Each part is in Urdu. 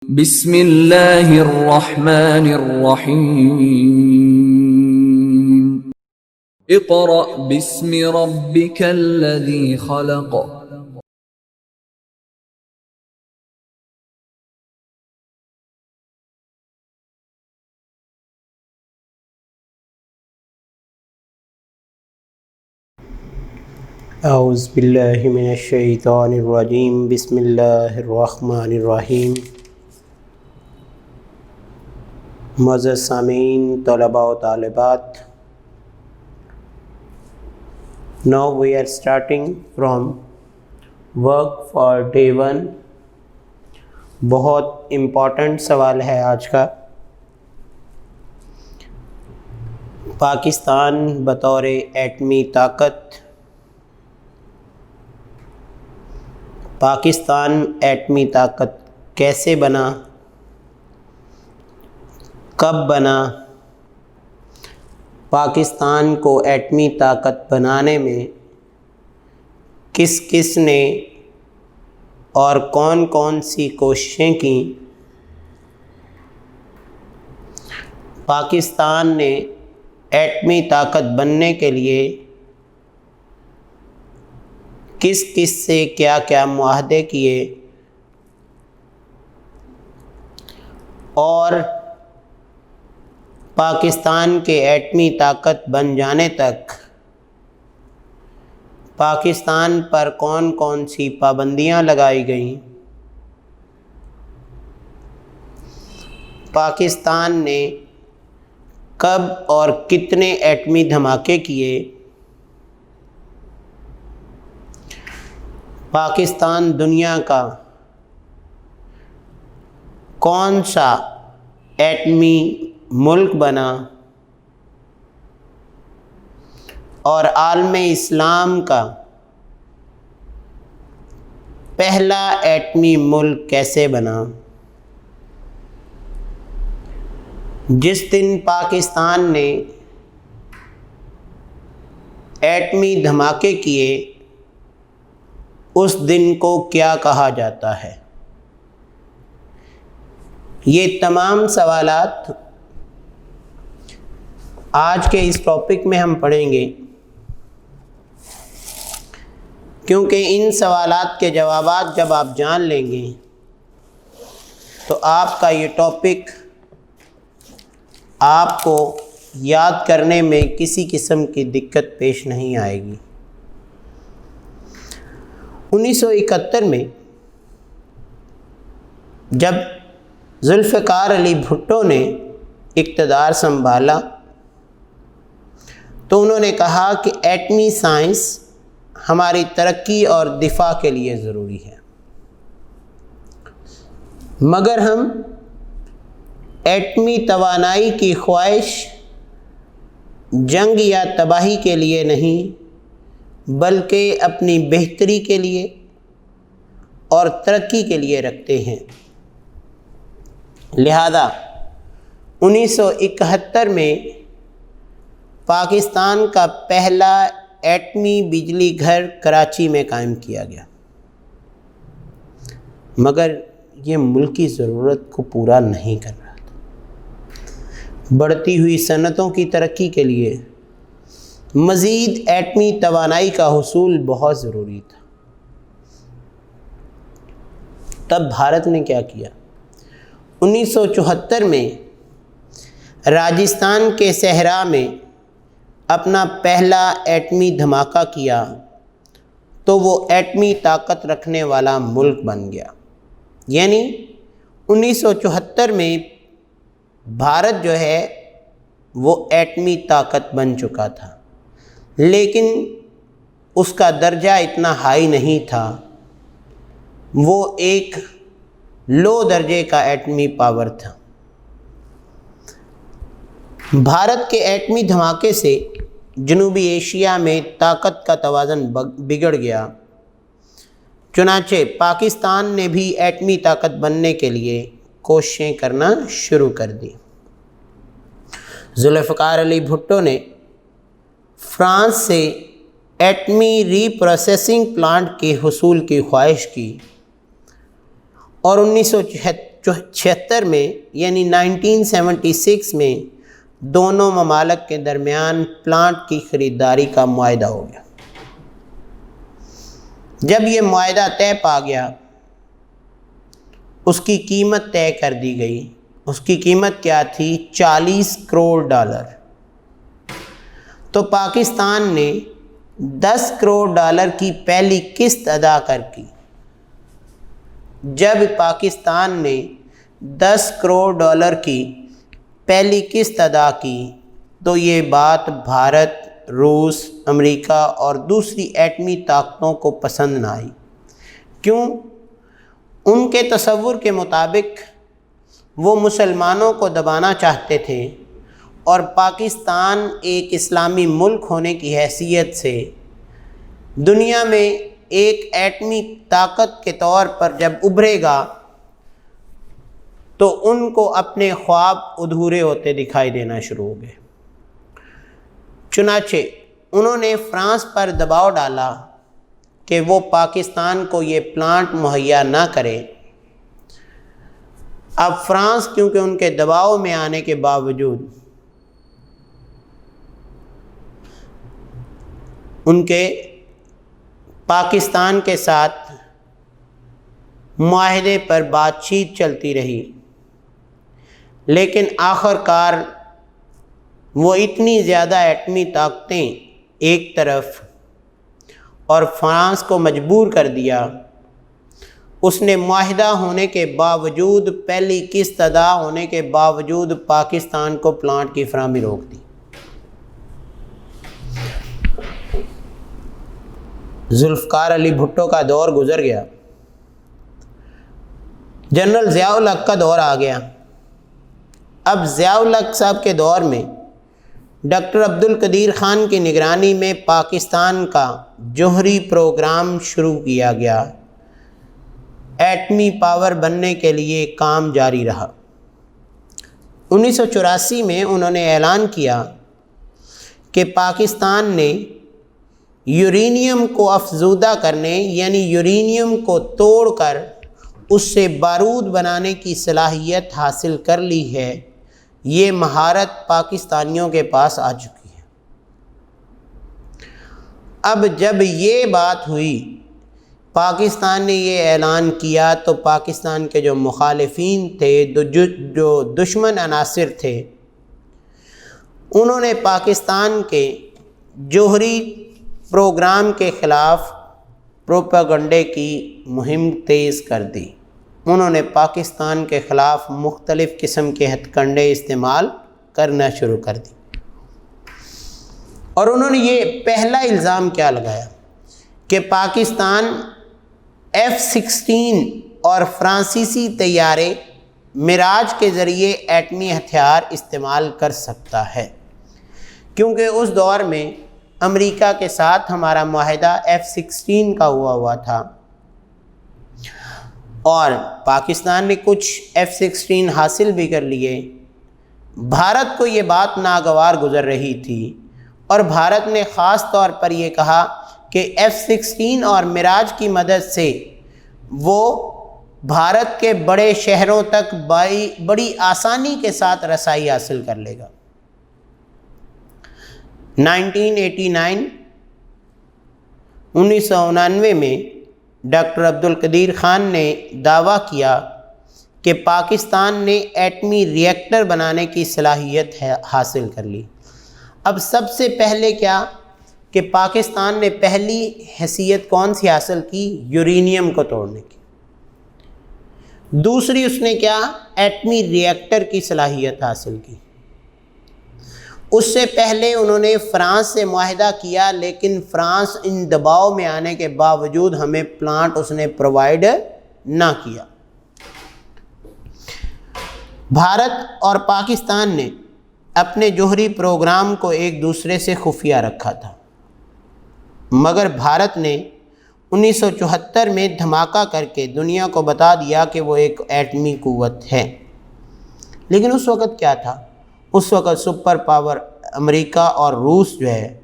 بسم اللہ الرحمن الرحیم اقرأ باسم ربک الذی خلق اعوذ باللہ من الشیطان الرجیم بسم اللہ الرحمن الرحیم۔ معزز سامعین، طلباء و طالبات، now we are starting from work for day 1۔ بہت امپورٹنٹ سوال ہے آج کا۔ پاکستان بطور ایٹمی طاقت، پاکستان ایٹمی طاقت کیسے بنا، کب بنا، پاکستان کو ایٹمی طاقت بنانے میں کس کس نے اور کون کون سی کوششیں کیں، پاکستان نے ایٹمی طاقت بننے کے لیے کس کس سے کیا کیا معاہدے کیے، اور پاکستان کے ایٹمی طاقت بن جانے تک پاکستان پر کون کون سی پابندیاں لگائی گئیں، پاکستان نے کب اور کتنے ایٹمی دھماکے کیے، پاکستان دنیا کا کون سا ایٹمی ملک بنا، اور عالم اسلام کا پہلا ایٹمی ملک کیسے بنا۔ جس دن پاکستان نے ایٹمی دھماکے کیے اس دن کو کیا کہا جاتا ہے؟ یہ تمام سوالات آج کے اس ٹاپک میں ہم پڑھیں گے، کیونکہ ان سوالات کے جوابات جب آپ جان لیں گے تو آپ کا یہ ٹاپک آپ کو یاد کرنے میں کسی قسم کی دقت پیش نہیں آئے گی۔ 1971 میں جب ذوالفقار علی بھٹو نے اقتدار سنبھالا تو انہوں نے کہا کہ ایٹمی سائنس ہماری ترقی اور دفاع کے لیے ضروری ہے، مگر ہم ایٹمی توانائی کی خواہش جنگ یا تباہی کے لیے نہیں بلکہ اپنی بہتری کے لیے اور ترقی کے لیے رکھتے ہیں۔ لہذا 1971 میں پاکستان کا پہلا ایٹمی بجلی گھر کراچی میں قائم کیا گیا، مگر یہ ملکی ضرورت کو پورا نہیں کر رہا تھا۔ بڑھتی ہوئی صنعتوں کی ترقی کے لیے مزید ایٹمی توانائی کا حصول بہت ضروری تھا۔ تب بھارت نے کیا کیا؟ 1974 میں راجستھان کے صحرا میں اپنا پہلا ایٹمی دھماکہ کیا تو وہ ایٹمی طاقت رکھنے والا ملک بن گیا۔ یعنی 1974 میں بھارت جو ہے وہ ایٹمی طاقت بن چکا تھا، لیکن اس کا درجہ اتنا ہائی نہیں تھا، وہ ایک لو درجے کا ایٹمی پاور تھا۔ بھارت کے ایٹمی دھماکے سے جنوبی ایشیا میں طاقت کا توازن بگڑ گیا، چنانچہ پاکستان نے بھی ایٹمی طاقت بننے کے لیے کوششیں کرنا شروع کر دی۔ ذوالفقار علی بھٹو نے فرانس سے ایٹمی ری پروسیسنگ پلانٹ کے حصول کی خواہش کی اور 1976 میں یعنی 1976 میں دونوں ممالک کے درمیان پلانٹ کی خریداری کا معاہدہ ہو گیا۔ جب یہ معاہدہ طے پا گیا، اس کی قیمت طے کر دی گئی۔ اس کی قیمت کیا تھی؟ $40 کروڑ۔ تو پاکستان نے $10 کروڑ کی پہلی قسط ادا کر کی۔ جب پاکستان نے $10 کروڑ کی پہلی قسط ادا کی تو یہ بات بھارت، روس، امریکہ اور دوسری ایٹمی طاقتوں کو پسند نہ آئی۔ کیوں؟ ان کے تصور کے مطابق وہ مسلمانوں کو دبانا چاہتے تھے اور پاکستان ایک اسلامی ملک ہونے کی حیثیت سے دنیا میں ایک ایٹمی طاقت کے طور پر جب ابھرے گا تو ان کو اپنے خواب ادھورے ہوتے دکھائی دینا شروع ہو گئے۔ چنانچہ انہوں نے فرانس پر دباؤ ڈالا کہ وہ پاکستان کو یہ پلانٹ مہیا نہ کرے۔ اب فرانس کیونکہ ان کے دباؤ میں آنے کے باوجود ان کے پاکستان کے ساتھ معاہدے پر بات چیت چلتی رہی، لیکن آخر کار وہ اتنی زیادہ ایٹمی طاقتیں ایک طرف اور فرانس کو مجبور کر دیا، اس نے معاہدہ ہونے کے باوجود، پہلی قسط ادا ہونے کے باوجود پاکستان کو پلانٹ کی فراہمی روک دی۔ ذوالفقار علی بھٹو کا دور گزر گیا، جنرل ضیاء الحق کا دور آ گیا۔ اب ضیاء الحق صاحب کے دور میں ڈاکٹر عبدالقدیر خان کی نگرانی میں پاکستان کا جوہری پروگرام شروع کیا گیا۔ ایٹمی پاور بننے کے لیے کام جاری رہا۔ 1984 میں انہوں نے اعلان کیا کہ پاکستان نے یورینیم کو افزودہ کرنے یعنی یورینیم کو توڑ کر اس سے بارود بنانے کی صلاحیت حاصل کر لی ہے۔ یہ مہارت پاکستانیوں کے پاس آ چکی ہے۔ اب جب یہ بات ہوئی، پاکستان نے یہ اعلان کیا تو پاکستان کے جو مخالفین تھے، جو دشمن عناصر تھے، انہوں نے پاکستان کے جوہری پروگرام کے خلاف پروپیگنڈے کی مہم تیز کر دی۔ انہوں نے پاکستان کے خلاف مختلف قسم کے ہتھ کنڈے استعمال کرنا شروع کر دی، اور انہوں نے یہ پہلا الزام کیا لگایا کہ پاکستان F-16 اور فرانسیسی طیارے میراج کے ذریعے ایٹمی ہتھیار استعمال کر سکتا ہے، کیونکہ اس دور میں امریکہ کے ساتھ ہمارا معاہدہ F-16 کا ہوا تھا، اور پاکستان نے کچھ F-16 حاصل بھی کر لیے۔ بھارت کو یہ بات ناگوار گزر رہی تھی، اور بھارت نے خاص طور پر یہ کہا کہ F-16 اور میراج کی مدد سے وہ بھارت کے بڑے شہروں تک بڑی آسانی کے ساتھ رسائی حاصل کر لے گا۔ 1999 میں ڈاکٹر عبدالقدیر خان نے دعویٰ کیا کہ پاکستان نے ایٹمی ری ایکٹر بنانے کی صلاحیت حاصل کر لی۔ اب سب سے پہلے کیا کہ پاکستان نے پہلی حیثیت کون سی حاصل کی؟ یورینیم کو توڑنے کی۔ دوسری اس نے کیا؟ ایٹمی ری ایکٹر کی صلاحیت حاصل کی۔ اس سے پہلے انہوں نے فرانس سے معاہدہ کیا، لیکن فرانس ان دباؤ میں آنے کے باوجود ہمیں پلانٹ اس نے پرووائیڈ نہ کیا۔ بھارت اور پاکستان نے اپنے جوہری پروگرام کو ایک دوسرے سے خفیہ رکھا تھا، مگر بھارت نے 1974 میں دھماکہ کر کے دنیا کو بتا دیا کہ وہ ایک ایٹمی قوت ہے۔ لیکن اس وقت کیا تھا؟ اس وقت سپر پاور امریکہ اور روس جو ہے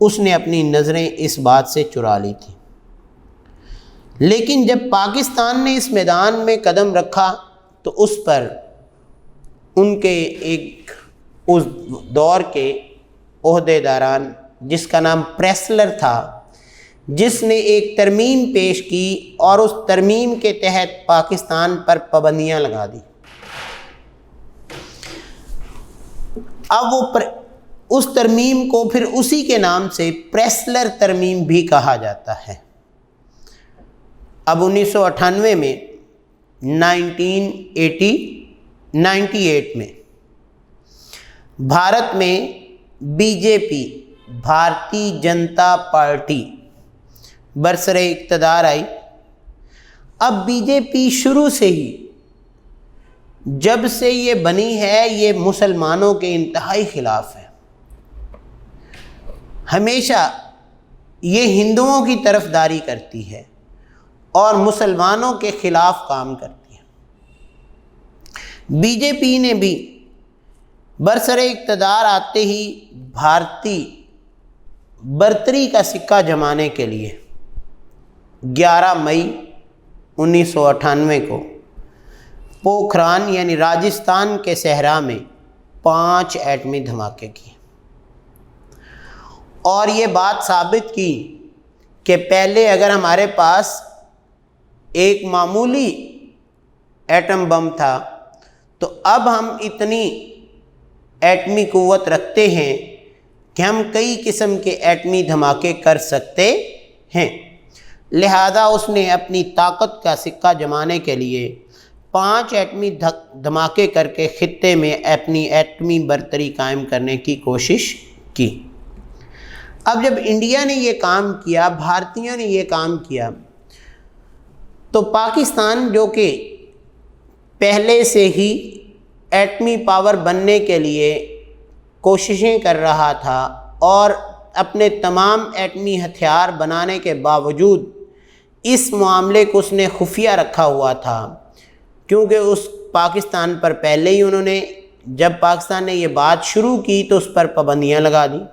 اس نے اپنی نظریں اس بات سے چرا لی تھی۔ لیکن جب پاکستان نے اس میدان میں قدم رکھا تو اس پر ان کے ایک اس دور کے عہدے داران جس کا نام پریسلر تھا، جس نے ایک ترمیم پیش کی اور اس ترمیم کے تحت پاکستان پر پابندیاں لگا دی۔ اب وہ اس ترمیم کو پھر اسی کے نام سے پریسلر ترمیم بھی کہا جاتا ہے۔ اب 1998 میں 1998 میں بھارت میں بی جے پی بھارتی جنتا پارٹی برسر اقتدار آئی۔ اب بی جے پی شروع سے ہی جب سے یہ بنی ہے یہ مسلمانوں کے انتہائی خلاف ہے، ہمیشہ یہ ہندوؤں کی طرفداری کرتی ہے اور مسلمانوں کے خلاف کام کرتی ہے۔ بی جے پی نے بھی برسر اقتدار آتے ہی بھارتی برتری کا سکہ جمانے کے لیے 11 مئی 1998 کو پوکھران یعنی راجستھان کے صحرا میں 5 ایٹمی دھماکے کیے اور یہ بات ثابت کی کہ پہلے اگر ہمارے پاس ایک معمولی ایٹم بم تھا تو اب ہم اتنی ایٹمی قوت رکھتے ہیں کہ ہم کئی قسم کے ایٹمی دھماکے کر سکتے ہیں، لہذا اس نے اپنی طاقت کا سکہ جمانے کے لیے 5 ایٹمی دھماکے کر کے خطے میں اپنی ایٹمی برتری قائم کرنے کی کوشش کی۔ اب جب انڈیا نے یہ کام کیا، بھارتیوں نے یہ کام کیا، تو پاکستان جو کہ پہلے سے ہی ایٹمی پاور بننے کے لیے کوششیں کر رہا تھا اور اپنے تمام ایٹمی ہتھیار بنانے کے باوجود اس معاملے کو اس نے خفیہ رکھا ہوا تھا، کیونکہ اس پاکستان پر پہلے ہی انہوں نے جب پاکستان نے یہ بات شروع کی تو اس پر پابندیاں لگا دیں۔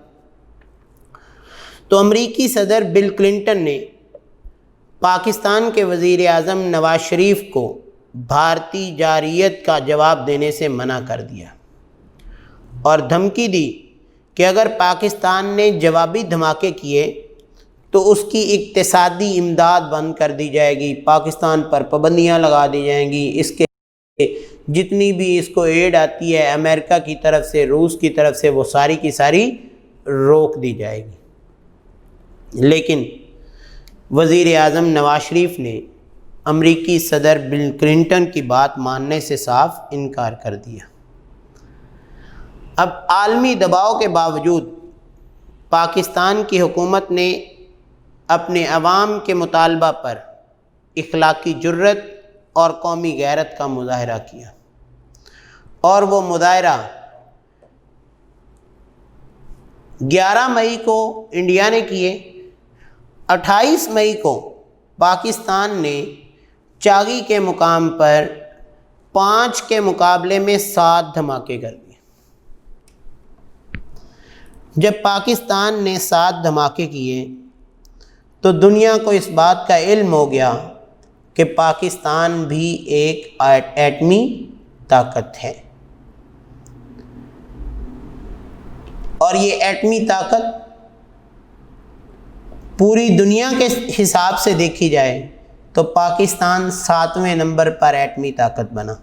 تو امریکی صدر بل کلنٹن نے پاکستان کے وزیر اعظم نواز شریف کو بھارتی جارحیت کا جواب دینے سے منع کر دیا اور دھمکی دی کہ اگر پاکستان نے جوابی دھماکے کیے تو اس کی اقتصادی امداد بند کر دی جائے گی، پاکستان پر پابندیاں لگا دی جائیں گی، اس کے جتنی بھی اس کو ایڈ آتی ہے امریکہ کی طرف سے، روس کی طرف سے، وہ ساری کی ساری روک دی جائے گی۔ لیکن وزیر اعظم نواز شریف نے امریکی صدر بل کلنٹن کی بات ماننے سے صاف انکار کر دیا۔ اب عالمی دباؤ کے باوجود پاکستان کی حکومت نے اپنے عوام کے مطالبہ پر اخلاقی جرات اور قومی غیرت کا مظاہرہ کیا، اور وہ مظاہرہ 11 مئی کو انڈیا نے کیے۔ 28 مئی کو پاکستان نے چاگی کے مقام پر 5 کے مقابلے میں 7 دھماکے کر دیے۔ جب پاکستان نے 7 دھماکے کیے تو دنیا کو اس بات کا علم ہو گیا کہ پاکستان بھی ایک ایٹمی طاقت ہے، اور یہ ایٹمی طاقت پوری دنیا کے حساب سے دیکھی جائے تو پاکستان 7ویں نمبر پر ایٹمی طاقت بنا،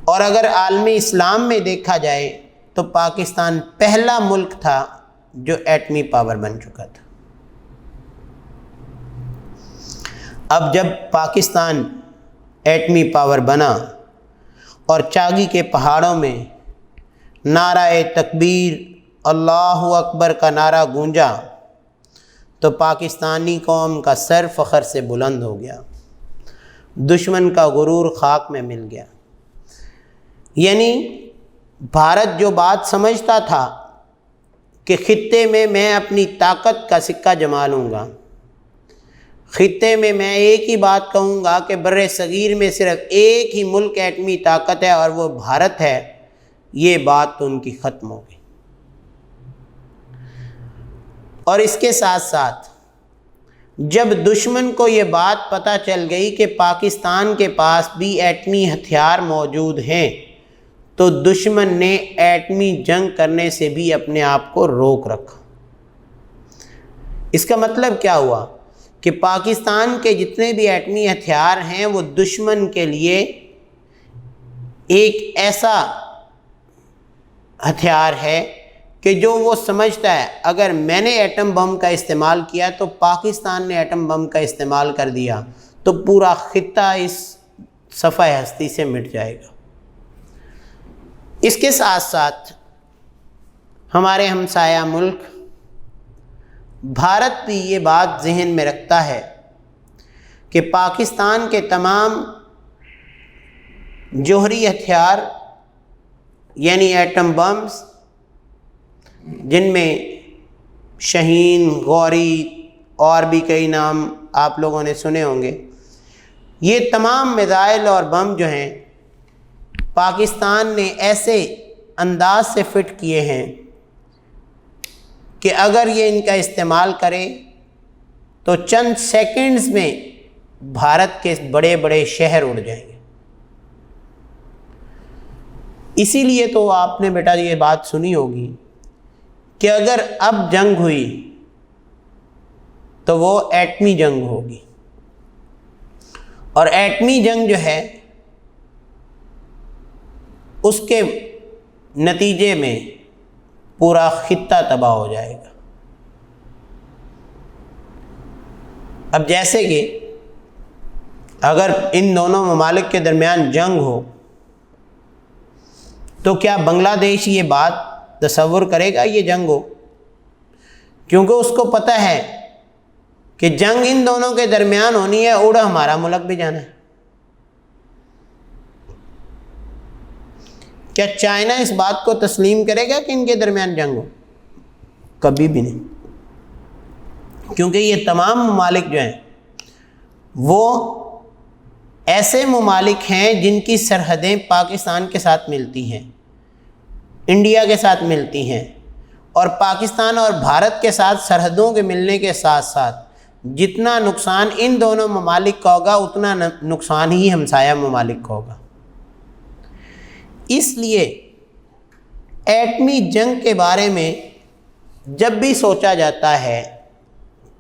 اور اگر عالم اسلام میں دیکھا جائے تو پاکستان پہلا ملک تھا جو ایٹمی پاور بن چکا تھا۔ اب جب پاکستان ایٹمی پاور بنا اور چاگی کے پہاڑوں میں نعرہ تکبیر اللہ اکبر کا نعرہ گونجا تو پاکستانی قوم کا سر فخر سے بلند ہو گیا، دشمن کا غرور خاک میں مل گیا۔ یعنی بھارت جو بات سمجھتا تھا کہ خطے میں اپنی طاقت کا سکہ جما لوں گا، خطے میں ایک ہی بات کہوں گا کہ بر صغیر میں صرف ایک ہی ملک ایٹمی طاقت ہے اور وہ بھارت ہے، یہ بات تو ان کی ختم ہو گئی۔ اور اس کے ساتھ ساتھ جب دشمن کو یہ بات پتہ چل گئی کہ پاکستان کے پاس بھی ایٹمی ہتھیار موجود ہیں تو دشمن نے ایٹمی جنگ کرنے سے بھی اپنے آپ کو روک رکھا۔ اس کا مطلب کیا ہوا کہ پاکستان کے جتنے بھی ایٹمی ہتھیار ہیں وہ دشمن کے لیے ایک ایسا ہتھیار ہے کہ جو وہ سمجھتا ہے اگر میں نے ایٹم بم کا استعمال کیا تو پاکستان نے ایٹم بم کا استعمال کر دیا تو پورا خطہ اس صفحہ ہستی سے مٹ جائے گا۔ اس کے ساتھ ساتھ ہمارے ہمسایہ ملک بھارت بھی یہ بات ذہن میں رکھتا ہے کہ پاکستان کے تمام جوہری ہتھیار یعنی ایٹم بمز جن میں شاہین، غوری اور بھی کئی نام آپ لوگوں نے سنے ہوں گے، یہ تمام میزائل اور بم جو ہیں پاکستان نے ایسے انداز سے فٹ کیے ہیں کہ اگر یہ ان کا استعمال کرے تو چند سیکنڈز میں بھارت کے بڑے بڑے شہر اڑ جائیں گے۔ اسی لیے تو آپ نے بیٹا یہ بات سنی ہوگی کہ اگر اب جنگ ہوئی تو وہ ایٹمی جنگ ہوگی، اور ایٹمی جنگ جو ہے اس کے نتیجے میں پورا خطہ تباہ ہو جائے گا۔ اب جیسے کہ اگر ان دونوں ممالک کے درمیان جنگ ہو تو کیا بنگلہ دیش یہ بات تصور کرے گا یہ جنگ ہو؟ کیونکہ اس کو پتہ ہے کہ جنگ ان دونوں کے درمیان ہونی ہے، اڑ ہمارا ملک بھی جانا ہے۔ کیا چائنا اس بات کو تسلیم کرے گا کہ ان کے درمیان جنگ ہو؟ کبھی بھی نہیں، کیونکہ یہ تمام ممالک جو ہیں وہ ایسے ممالک ہیں جن کی سرحدیں پاکستان کے ساتھ ملتی ہیں، انڈیا کے ساتھ ملتی ہیں، اور پاکستان اور بھارت کے ساتھ سرحدوں کے ملنے کے ساتھ ساتھ جتنا نقصان ان دونوں ممالک کا ہوگا اتنا نقصان ہی ہمسایہ ممالک کا ہوگا۔ اس لیے ایٹمی جنگ کے بارے میں جب بھی سوچا جاتا ہے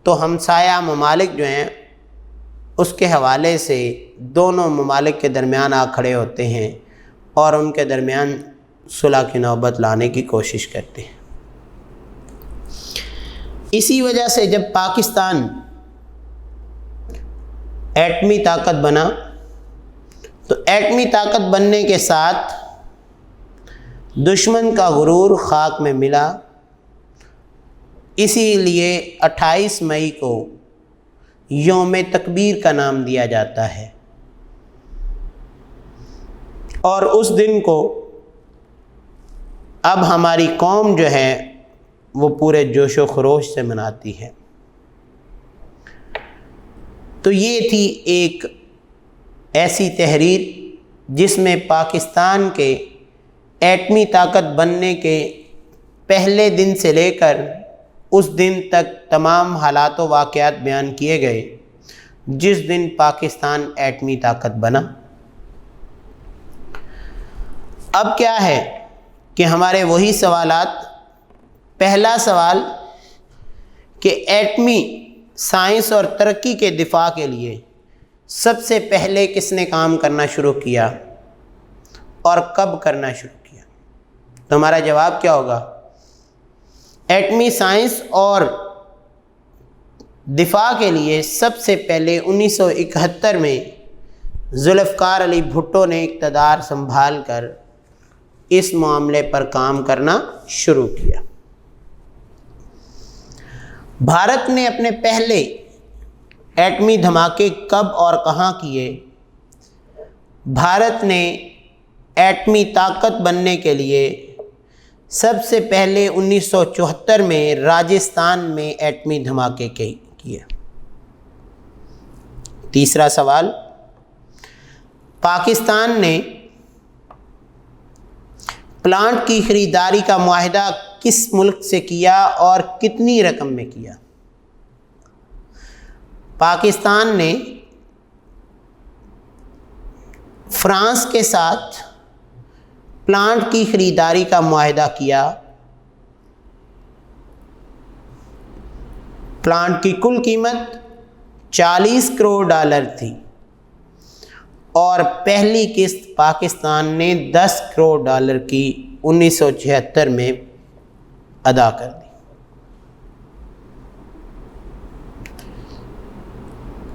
تو ہمسایہ ممالک جو ہیں اس کے حوالے سے دونوں ممالک کے درمیان آ کھڑے ہوتے ہیں اور ان کے درمیان صلح کی نوبت لانے کی کوشش کرتے ہیں۔ اسی وجہ سے جب پاکستان ایٹمی طاقت بنا تو ایٹمی طاقت بننے کے ساتھ دشمن کا غرور خاک میں ملا۔ اسی لیے 28 مئی کو یوم تکبیر کا نام دیا جاتا ہے، اور اس دن کو اب ہماری قوم جو ہے وہ پورے جوش و خروش سے مناتی ہے۔ تو یہ تھی ایک ایسی تحریر جس میں پاکستان کے ایٹمی طاقت بننے کے پہلے دن سے لے کر اس دن تک تمام حالات و واقعات بیان کیے گئے جس دن پاکستان ایٹمی طاقت بنا۔ اب کیا ہے کہ ہمارے وہی سوالات، پہلا سوال کہ ایٹمی سائنس اور ترقی کے دفاع کے لیے سب سے پہلے کس نے کام کرنا شروع کیا اور کب کرنا شروع کیا؟ تو ہمارا جواب کیا ہوگا؟ ایٹمی سائنس اور دفاع کے لیے سب سے پہلے 1971 میں ذوالفقار علی بھٹو نے اقتدار سنبھال کر اس معاملے پر کام کرنا شروع کیا۔ بھارت نے اپنے پہلے ایٹمی دھماکے کب اور کہاں کیے؟ بھارت نے ایٹمی طاقت بننے کے لیے سب سے پہلے 1974 میں راجستھان میں ایٹمی دھماکے کیے۔ تیسرا سوال، پاکستان نے پلانٹ کی خریداری کا معاہدہ کس ملک سے کیا اور کتنی رقم میں کیا؟ پاکستان نے فرانس کے ساتھ پلانٹ کی خریداری کا معاہدہ کیا. پلانٹ کی کل قیمت $40 کروڑ تھی اور پہلی قسط پاکستان نے $10 کروڑ کی 1976 میں ادا کر دی.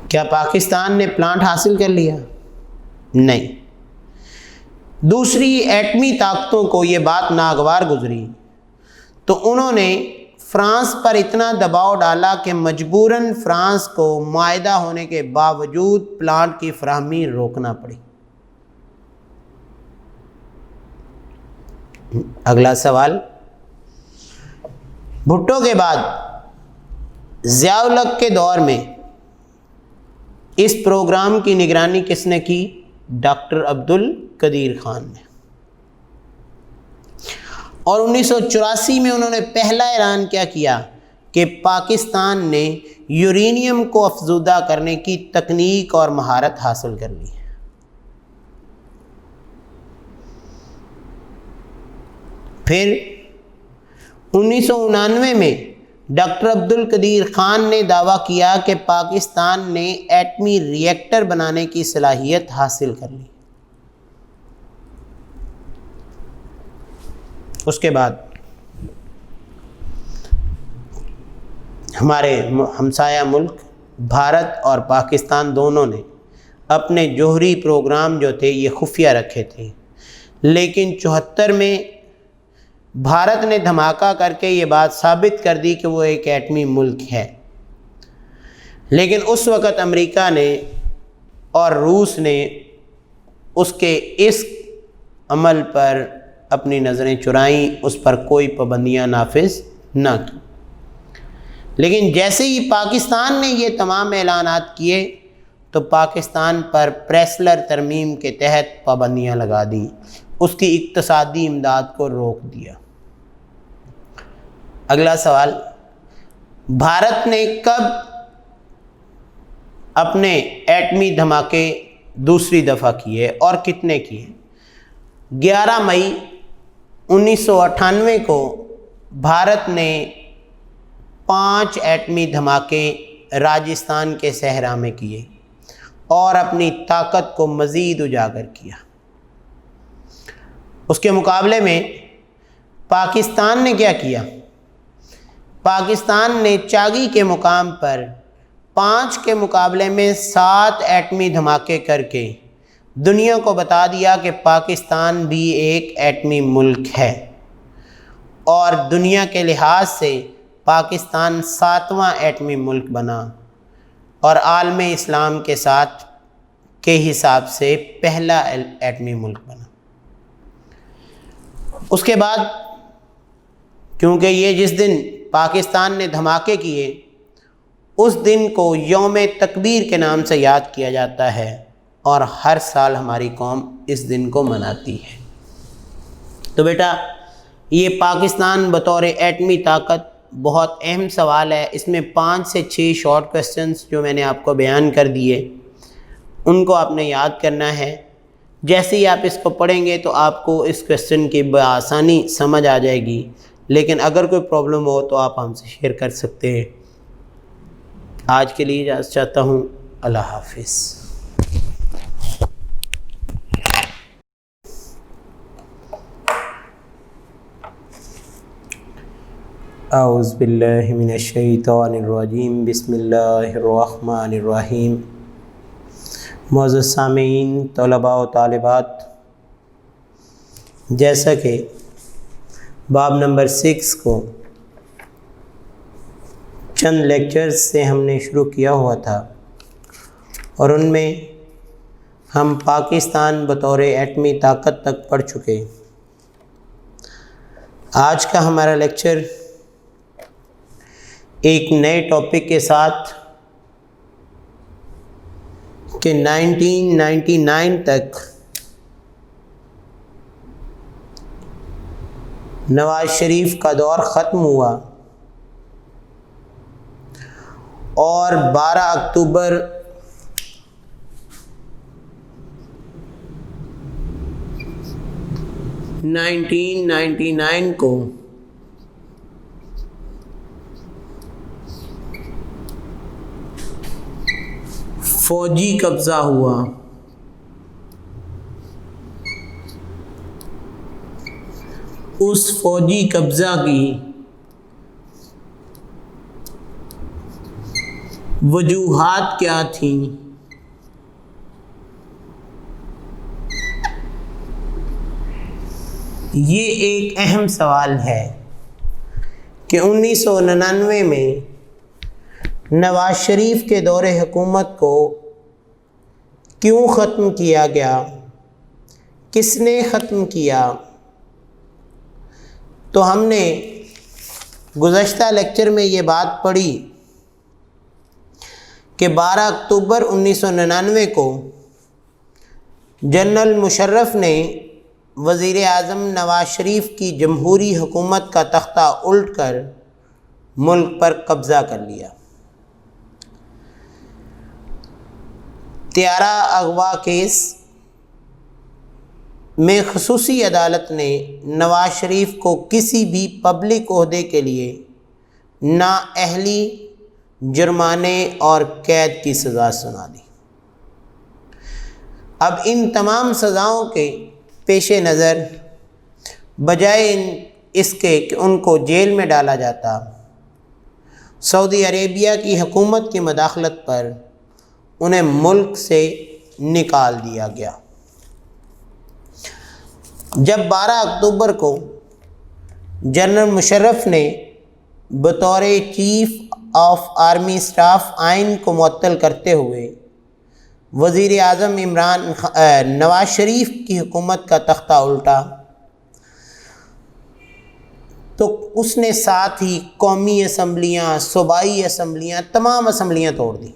کیا پاکستان نے پلانٹ حاصل کر لیا؟ نہیں. دوسری ایٹمی طاقتوں کو یہ بات ناگوار گزری تو انہوں نے فرانس پر اتنا دباؤ ڈالا کہ مجبوراً فرانس کو معاہدہ ہونے کے باوجود پلانٹ کی فراہمی روکنا پڑی. اگلا سوال، بھٹو کے بعد ضیاء الحق کے دور میں اس پروگرام کی نگرانی کس نے کی؟ ڈاکٹر عبد القدیر خان نے. اور 1984 میں انہوں نے پہلا اعلان کیا کیا کہ پاکستان نے یورینیم کو افزودہ کرنے کی تکنیک اور مہارت حاصل کر لی. پھر 1999 میں ڈاکٹر عبد القدیر خان نے دعویٰ کیا کہ پاکستان نے ایٹمی ری ایکٹر بنانے کی صلاحیت حاصل کر لی. اس کے بعد ہمارے ہمسایہ ملک بھارت اور پاکستان دونوں نے اپنے جوہری پروگرام جو تھے یہ خفیہ رکھے تھے، لیکن 74 میں بھارت نے دھماکہ کر کے یہ بات ثابت کر دی کہ وہ ایک ایٹمی ملک ہے. لیکن اس وقت امریکہ نے اور روس نے اس کے اس عمل پر اپنی نظریں چرائیں، اس پر کوئی پابندیاں نافذ نہ کی. لیکن جیسے ہی پاکستان نے یہ تمام اعلانات کیے تو پاکستان پر پریسلر ترمیم کے تحت پابندیاں لگا دیں، اس کی اقتصادی امداد کو روک دیا. اگلا سوال، بھارت نے کب اپنے ایٹمی دھماکے دوسری دفعہ کیے اور کتنے کیے؟ 11 مئی 1998 کو بھارت نے 5 ایٹمی دھماکے راجستھان کے صحرا میں کیے اور اپنی طاقت کو مزید اجاگر کیا. اس کے مقابلے میں پاکستان نے کیا کیا؟ پاکستان نے چاگی کے مقام پر 5 کے مقابلے میں 7 ایٹمی دھماکے کر کے دنیا کو بتا دیا کہ پاکستان بھی ایک ایٹمی ملک ہے، اور دنیا کے لحاظ سے پاکستان 7واں ایٹمی ملک بنا اور عالم اسلام کے ساتھ کے حساب سے پہلا ایٹمی ملک بنا. اس کے بعد کیونکہ یہ جس دن پاکستان نے دھماکے کیے اس دن کو یوم تکبیر کے نام سے یاد کیا جاتا ہے اور ہر سال ہماری قوم اس دن کو مناتی ہے. تو بیٹا یہ پاکستان بطور ایٹمی طاقت بہت اہم سوال ہے. اس میں 5 سے 6 شارٹ کوسچنز جو میں نے آپ کو بیان کر دیے ان کو آپ نے یاد کرنا ہے. جیسے ہی آپ اس کو پڑھیں گے تو آپ کو اس کوسچن کی بآسانی سمجھ آ جائے گی، لیکن اگر کوئی پرابلم ہو تو آپ ہم سے شیئر کر سکتے ہیں. آج کے لیے اجازت چاہتا ہوں. اللہ حافظ. اعوذ باللہ من الشیطان الرجیم. بسم اللہ الرحمن الرحیم. معزز سامعین، طلباء و طالبات، جیسا کہ باب نمبر 6 کو چند لیکچرز سے ہم نے شروع کیا ہوا تھا اور ان میں ہم پاکستان بطور ایٹمی طاقت تک پڑھ چکے. آج کا ہمارا لیکچر ایک نئے ٹاپک کے ساتھ کہ 1999 تک نواز شریف کا دور ختم ہوا اور 12 اکتوبر 1999 کو فوجی قبضہ ہوا. اس فوجی قبضہ کی وجوہات کیا تھیں؟ یہ ایک اہم سوال ہے کہ 1999 میں نواز شریف کے دور حکومت کو کیوں ختم کیا گیا، کس نے ختم کیا؟ تو ہم نے گزشتہ لیکچر میں یہ بات پڑھی کہ 12 اکتوبر 1999 کو جنرل مشرف نے وزیر اعظم نواز شریف کی جمہوری حکومت کا تختہ الٹ کر ملک پر قبضہ کر لیا. طیارہ اغوا کیس میں خصوصی عدالت نے نواز شریف کو کسی بھی پبلک عہدے کے لیے نااہلی، جرمانے اور قید کی سزا سنا دی. اب ان تمام سزاؤں کے پیش نظر بجائے اس کے کہ ان کو جیل میں ڈالا جاتا، سعودی عربیہ کی حکومت کی مداخلت پر انہیں ملک سے نکال دیا گیا. جب 12 اکتوبر کو جنرل مشرف نے بطور چیف آف آرمی اسٹاف آئین کو معطل کرتے ہوئے وزیر اعظم نواز شریف کی حکومت کا تختہ الٹا، تو اس نے ساتھ ہی قومی اسمبلیاں، صوبائی اسمبلیاں، تمام اسمبلیاں توڑ دیں.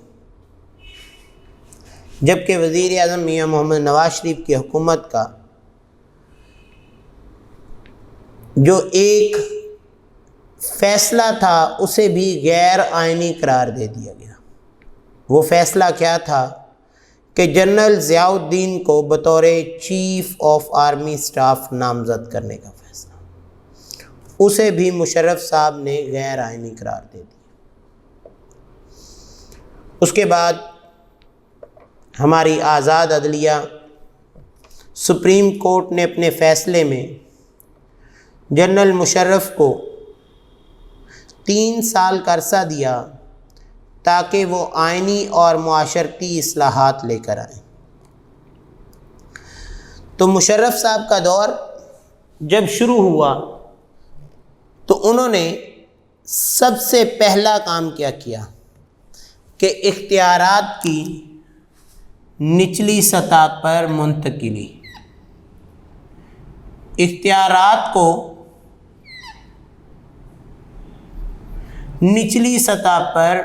جبکہ وزیر اعظم میاں محمد نواز شریف کی حکومت کا جو ایک فیصلہ تھا اسے بھی غیر آئینی قرار دے دیا گیا. وہ فیصلہ کیا تھا کہ جنرل ضیاء الدین کو بطور چیف آف آرمی اسٹاف نامزد کرنے کا فیصلہ، اسے بھی مشرف صاحب نے غیر آئینی قرار دے دیا. اس کے بعد ہماری آزاد عدلیہ سپریم کورٹ نے اپنے فیصلے میں جنرل مشرف کو 3 سال کا عرصہ دیا تاکہ وہ آئینی اور معاشرتی اصلاحات لے کر آئیں. تو مشرف صاحب کا دور جب شروع ہوا تو انہوں نے سب سے پہلا کام کیا کیا کہ اختیارات کی نچلی سطح پر منتقلی، اختیارات کو نچلی سطح پر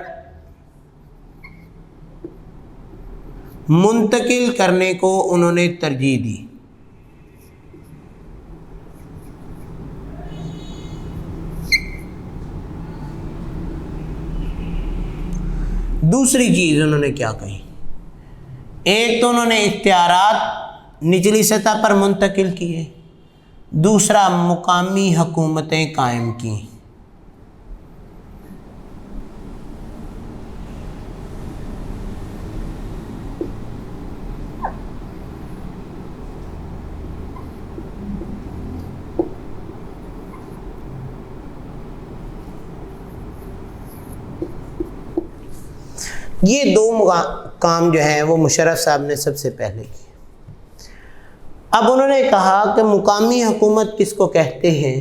منتقل کرنے کو انہوں نے ترجیح دی. دوسری چیز انہوں نے کیا کہی، ایک تو انہوں نے اختیارات نچلی سطح پر منتقل کیے، دوسرا مقامی حکومتیں قائم کیں. یہ 2 کام جو ہیں وہ مشرف صاحب نے سب سے پہلے کیے. اب انہوں نے کہا کہ مقامی حکومت کس کو کہتے ہیں.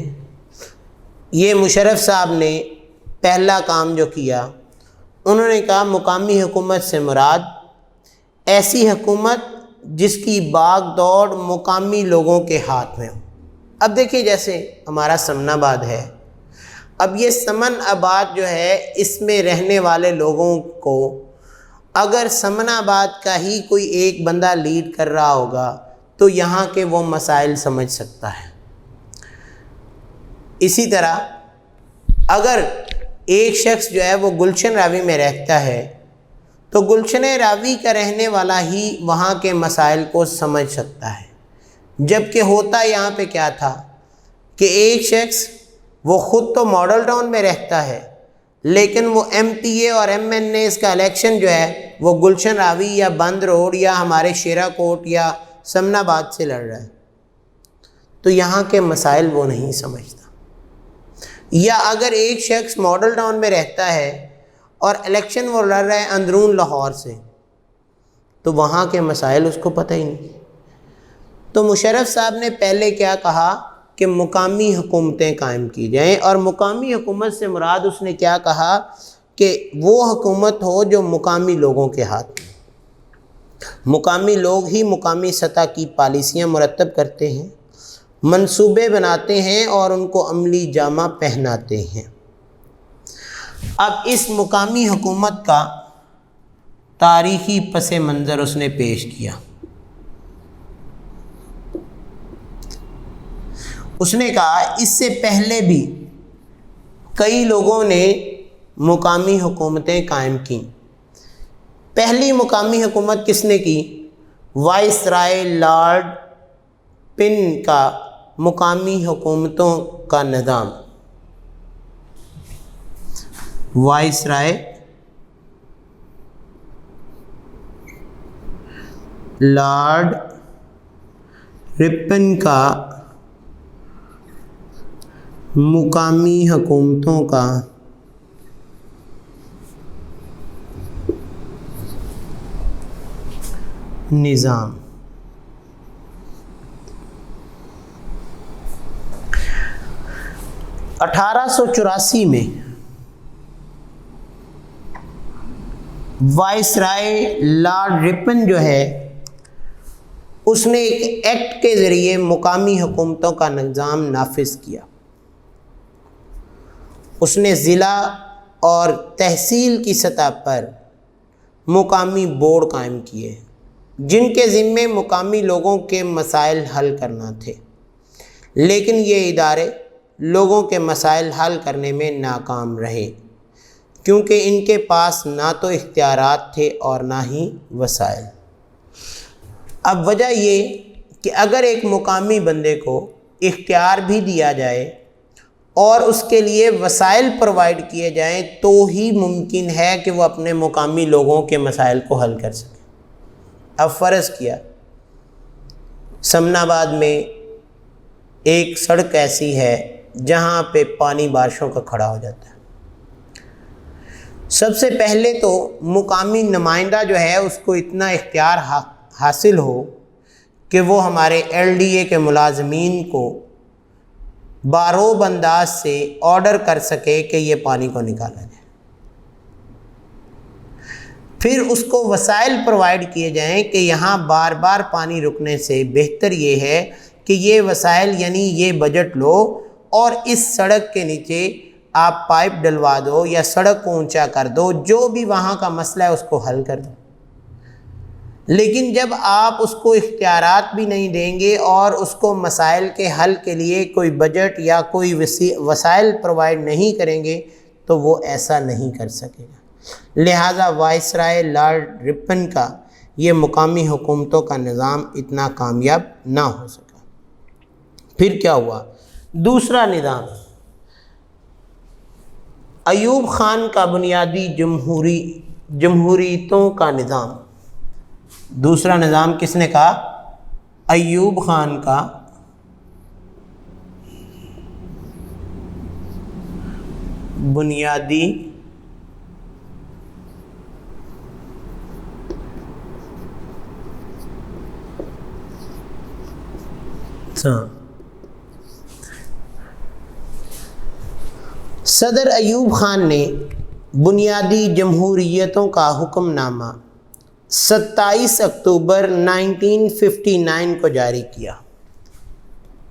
یہ مشرف صاحب نے پہلا کام جو کیا، انہوں نے کہا مقامی حکومت سے مراد ایسی حکومت جس کی باغ دوڑ مقامی لوگوں کے ہاتھ میں ہو. اب دیکھیے جیسے ہمارا سمن آباد ہے، اب یہ سمن آباد جو ہے اس میں رہنے والے لوگوں کو اگر سمن آباد کا ہی کوئی ایک بندہ لیڈ کر رہا ہوگا تو یہاں کے وہ مسائل سمجھ سکتا ہے. اسی طرح اگر ایک شخص جو ہے وہ گلشن راوی میں رہتا ہے تو گلشن راوی کا رہنے والا ہی وہاں کے مسائل کو سمجھ سکتا ہے، جبکہ ہوتا یہاں پہ کیا تھا کہ ایک شخص وہ خود تو ماڈل ٹاؤن میں رہتا ہے لیکن وہ ایم پی اے اور ایم این اے کا الیکشن جو ہے وہ گلشن راوی یا بند روڈ یا ہمارے شیرا کوٹ یا سمن آباد سے لڑ رہا ہے، تو یہاں کے مسائل وہ نہیں سمجھتا۔ یا اگر ایک شخص ماڈل ٹاؤن میں رہتا ہے اور الیکشن وہ لڑ رہا ہے اندرون لاہور سے، تو وہاں کے مسائل اس کو پتہ ہی نہیں۔ تو مشرف صاحب نے پہلے کیا کہا کہ مقامی حکومتیں قائم کی جائیں، اور مقامی حکومت سے مراد اس نے کیا کہا کہ وہ حکومت ہو جو مقامی لوگوں کے ہاتھ میں، مقامی لوگ ہی مقامی سطح کی پالیسیاں مرتب کرتے ہیں، منصوبے بناتے ہیں اور ان کو عملی جامہ پہناتے ہیں۔ اب اس مقامی حکومت کا تاریخی پس منظر اس نے پیش کیا۔ اس نے کہا اس سے پہلے بھی کئی لوگوں نے مقامی حکومتیں قائم کیں۔ پہلی مقامی حکومت کس نے کی؟ وائس رائے لارڈ پن کا مقامی حکومتوں کا نظام، وائس رائے لارڈ رپن کا مقامی حکومتوں کا نظام۔ 1884 میں وائس رائے لارڈ رپن جو ہے اس نے ایک ایکٹ کے ذریعے مقامی حکومتوں کا نظام نافذ کیا۔ اس نے ضلع اور تحصیل کی سطح پر مقامی بورڈ قائم کیے جن کے ذمے مقامی لوگوں کے مسائل حل کرنا تھے، لیکن یہ ادارے لوگوں کے مسائل حل کرنے میں ناکام رہے کیونکہ ان کے پاس نہ تو اختیارات تھے اور نہ ہی وسائل۔ اب وجہ یہ کہ اگر ایک مقامی بندے کو اختیار بھی دیا جائے اور اس کے لیے وسائل پرووائڈ کیے جائیں تو ہی ممکن ہے کہ وہ اپنے مقامی لوگوں کے مسائل کو حل کر سکے۔ اب فرض کیا سمن آباد میں ایک سڑک ایسی ہے جہاں پہ پانی بارشوں کا کھڑا ہو جاتا ہے، سب سے پہلے تو مقامی نمائندہ جو ہے اس کو اتنا اختیار حاصل ہو کہ وہ ہمارے ایل ڈی اے کے ملازمین کو باروب انداز سے آرڈر کر سکے کہ یہ پانی کو نکالا جائے، پھر اس کو وسائل پرووائڈ کیے جائیں کہ یہاں بار بار پانی رکنے سے بہتر یہ ہے کہ یہ وسائل یعنی یہ بجٹ لو اور اس سڑک کے نیچے آپ پائپ ڈلوا دو یا سڑک کو اونچا کر دو، جو بھی وہاں کا مسئلہ ہے اس کو حل کر دو۔ لیکن جب آپ اس کو اختیارات بھی نہیں دیں گے اور اس کو مسائل کے حل کے لیے کوئی بجٹ یا کوئی وسائل پرووائڈ نہیں کریں گے تو وہ ایسا نہیں کر سکے گا۔ لہٰذا وائس رائے لارڈ رپن کا یہ مقامی حکومتوں کا نظام اتنا کامیاب نہ ہو سکا۔ پھر کیا ہوا؟ دوسرا نظام ایوب خان کا بنیادی جمہوریتوں کا نظام۔ دوسرا نظام کس نے کہا؟ ایوب خان کا بنیادی صدر ایوب خان نے بنیادی جمہوریتوں کا حکم نامہ 27 اکتوبر 1959 کو جاری کیا۔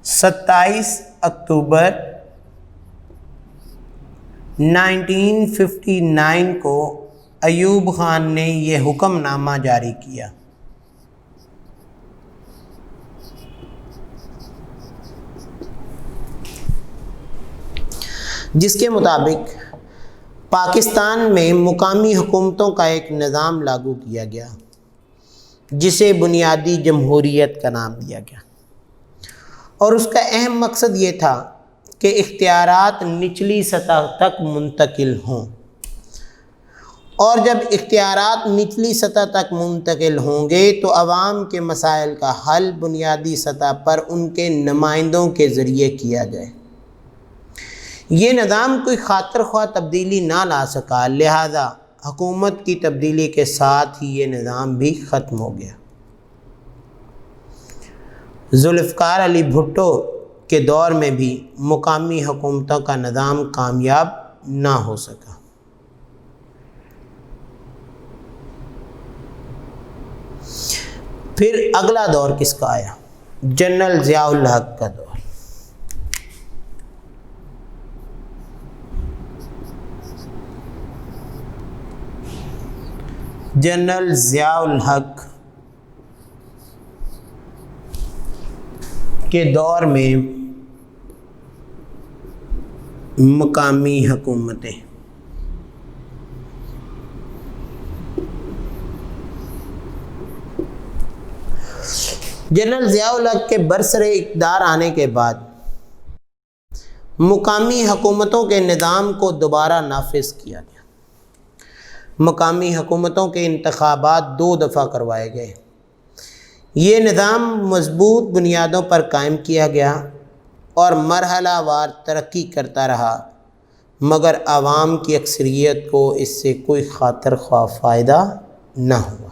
27 اکتوبر 1959 کو ایوب خان نے یہ حکم نامہ جاری کیا۔ جس کے مطابق پاکستان میں مقامی حکومتوں کا ایک نظام لاگو کیا گیا جسے بنیادی جمہوریت کا نام دیا گیا، اور اس کا اہم مقصد یہ تھا کہ اختیارات نچلی سطح تک منتقل ہوں، اور جب اختیارات نچلی سطح تک منتقل ہوں گے تو عوام کے مسائل کا حل بنیادی سطح پر ان کے نمائندوں کے ذریعے کیا جائے۔ یہ نظام کوئی خاطر خواہ تبدیلی نہ لا سکا، لہذا حکومت کی تبدیلی کے ساتھ ہی یہ نظام بھی ختم ہو گیا۔ ذوالفقار علی بھٹو کے دور میں بھی مقامی حکومتوں کا نظام کامیاب نہ ہو سکا۔ پھر اگلا دور کس کا آیا؟ جنرل ضیاء الحق کا دور۔ جنرل ضیاء الحق کے دور میں مقامی حکومتیں جنرل ضیاء الحق کے برسر اقتدار آنے کے بعد مقامی حکومتوں کے نظام کو دوبارہ نافذ کیا گیا۔ مقامی حکومتوں کے انتخابات 2 دفعہ کروائے گئے۔ یہ نظام مضبوط بنیادوں پر قائم کیا گیا اور مرحلہ وار ترقی کرتا رہا، مگر عوام کی اکثریت کو اس سے کوئی خاطر خواہ فائدہ نہ ہوا۔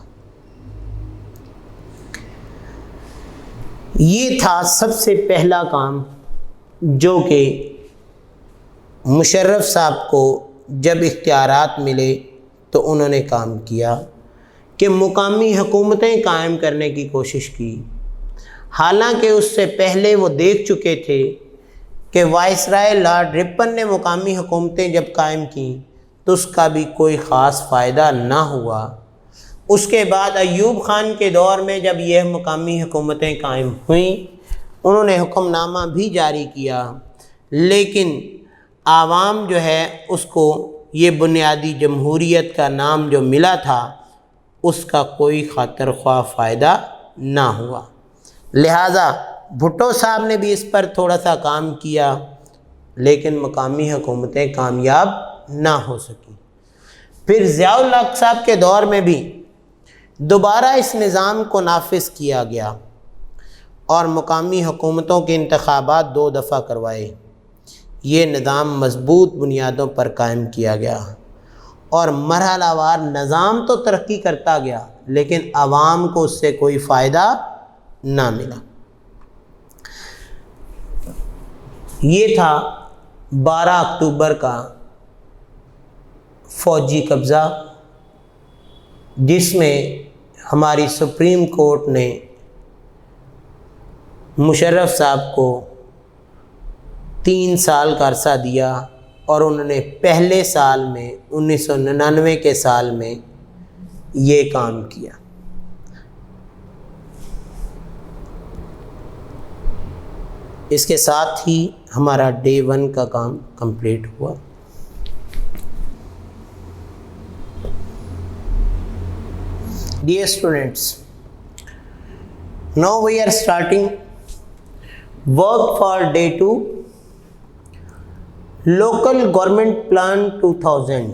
یہ تھا سب سے پہلا کام جو کہ مشرف صاحب کو جب اختیارات ملے تو انہوں نے کام کیا کہ مقامی حکومتیں قائم کرنے کی کوشش کی۔ حالانکہ اس سے پہلے وہ دیکھ چکے تھے کہ وائسرائے لارڈ رپن نے مقامی حکومتیں جب قائم کیں تو اس کا بھی کوئی خاص فائدہ نہ ہوا۔ اس کے بعد ایوب خان کے دور میں جب یہ مقامی حکومتیں قائم ہوئیں، انہوں نے حکم نامہ بھی جاری کیا، لیکن عوام جو ہے اس کو یہ بنیادی جمہوریت کا نام جو ملا تھا اس کا کوئی خاطر خواہ فائدہ نہ ہوا۔ لہٰذا بھٹو صاحب نے بھی اس پر تھوڑا سا کام کیا، لیکن مقامی حکومتیں کامیاب نہ ہو سکیں۔ پھر ضیاء الحق صاحب کے دور میں بھی دوبارہ اس نظام کو نافذ کیا گیا اور مقامی حکومتوں کے انتخابات 2 دفعہ کروائے۔ یہ نظام مضبوط بنیادوں پر قائم کیا گیا اور مرحلہ وار نظام تو ترقی کرتا گیا، لیکن عوام کو اس سے کوئی فائدہ نہ ملا۔ یہ تھا 12 اکتوبر کا فوجی قبضہ، جس میں ہماری سپریم کورٹ نے مشرف صاحب کو 3 سال کا عرصہ دیا اور انہوں نے پہلے سال میں 1999 کے سال میں یہ کام کیا۔ اس کے ساتھ ہی ہمارا ڈے 1 کا کام کمپلیٹ ہوا۔ Dear students, now we are starting work for day 2, Local Government Plan 2000.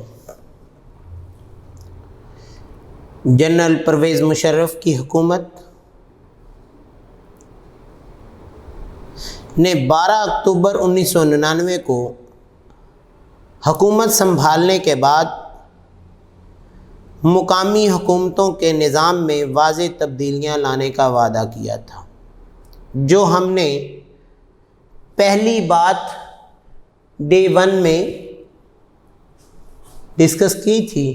General Pervez Musharraf کی حکومت نے 12 اکتوبر 1999 کو حکومت سنبھالنے کے بعد مقامی حکومتوں کے نظام میں واضح تبدیلیاں لانے کا وعدہ کیا تھا، جو ہم نے پہلی بات ڈے 1 میں ڈسکس کی تھی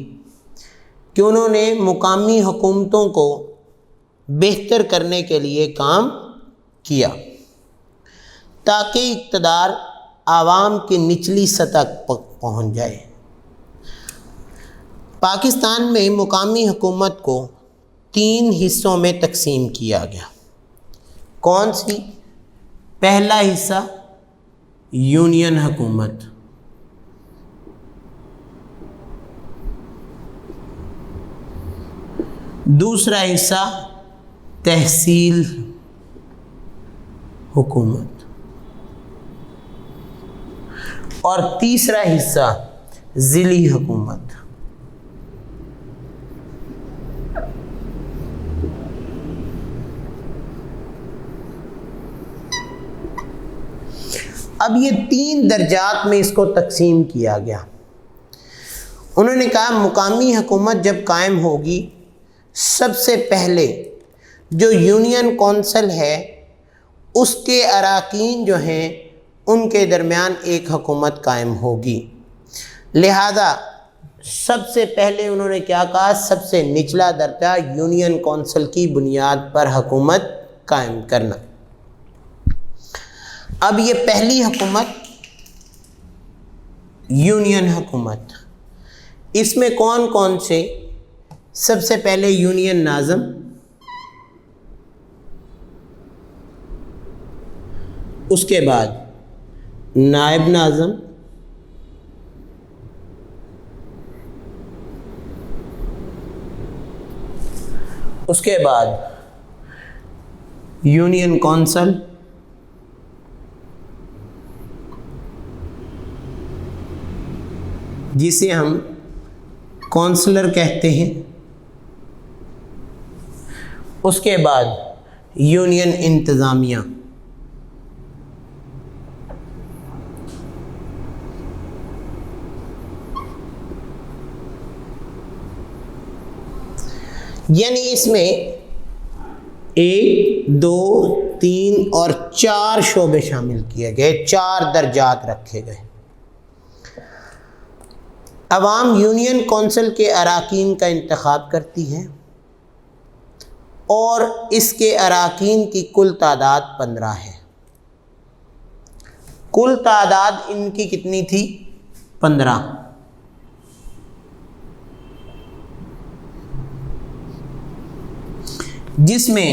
کہ انہوں نے مقامی حکومتوں کو بہتر کرنے کے لیے کام کیا تاکہ اقتدار عوام کی نچلی سطح تک پہنچ جائے۔ پاکستان میں مقامی حکومت کو 3 حصوں میں تقسیم کیا گیا۔ کون سی؟ پہلا حصہ یونین حکومت، دوسرا حصہ تحصیل حکومت اور تیسرا حصہ ضلعی حکومت۔ اب یہ 3 درجات میں اس کو تقسیم کیا گیا۔ انہوں نے کہا مقامی حکومت جب قائم ہوگی، سب سے پہلے جو یونین کونسل ہے اس کے اراکین جو ہیں ان کے درمیان ایک حکومت قائم ہوگی۔ لہذا سب سے پہلے انہوں نے کیا کہا؟ سب سے نچلا درجہ یونین کونسل کی بنیاد پر حکومت قائم کرنا۔ اب یہ پہلی حکومت یونین حکومت، اس میں کون کون سے؟ سب سے پہلے یونین ناظم، اس کے بعد نائب ناظم، اس کے بعد یونین کونسل، جسے ہم کونسلر کہتے ہیں، اس کے بعد یونین انتظامیہ، یعنی اس میں 1 2 3 اور 4 شعبے شامل کیے گئے، 4 درجات رکھے گئے۔ عوام یونین کونسل کے اراکین کا انتخاب کرتی ہے اور اس کے اراکین کی کل تعداد 15 ہے۔ کل تعداد ان کی کتنی تھی؟ 15۔ جس میں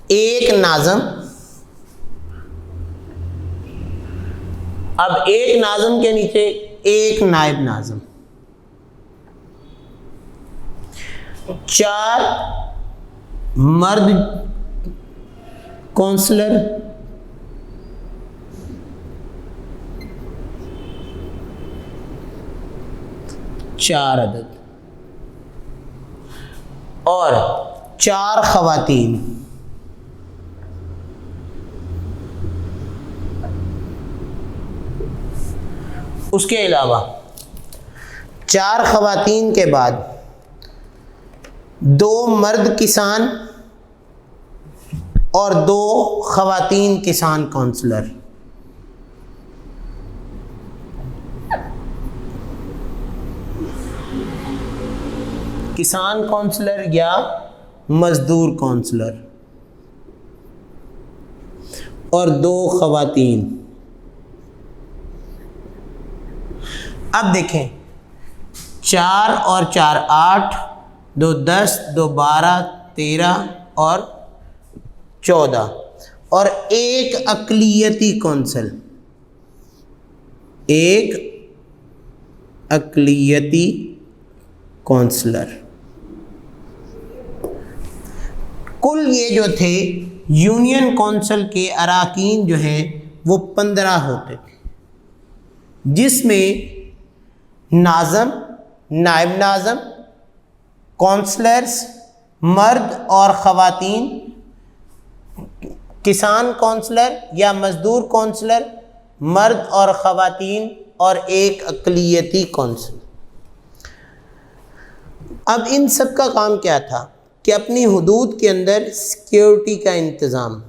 ایک ناظم، اب ایک ناظم کے نیچے ایک نائب ناظم، 4 مرد کونسلر، 4 عدد، اور 4 خواتین۔ اس کے علاوہ 4 خواتین کے بعد 2 مرد کسان اور 2 خواتین کسان کونسلر۔ کسان کونسلر یا مزدور کونسلر، اور 2 خواتین۔ اب دیکھیں 4 اور 4 8، 2 10، 2 12، 13 اور 14، اور ایک اقلیتی کونسل، ایک اقلیتی کونسلر۔ کل یہ جو تھے یونین کونسل کے اراکین جو ہیں وہ 15 ہوتے تھے، جس میں ناظم، نائب ناظم، کونسلرز مرد اور خواتین، کسان کونسلر یا مزدور کونسلر مرد اور خواتین، اور ایک اقلیتی کونسل۔ اب ان سب کا کام کیا تھا کہ اپنی حدود کے اندر سیکیورٹی کا انتظام،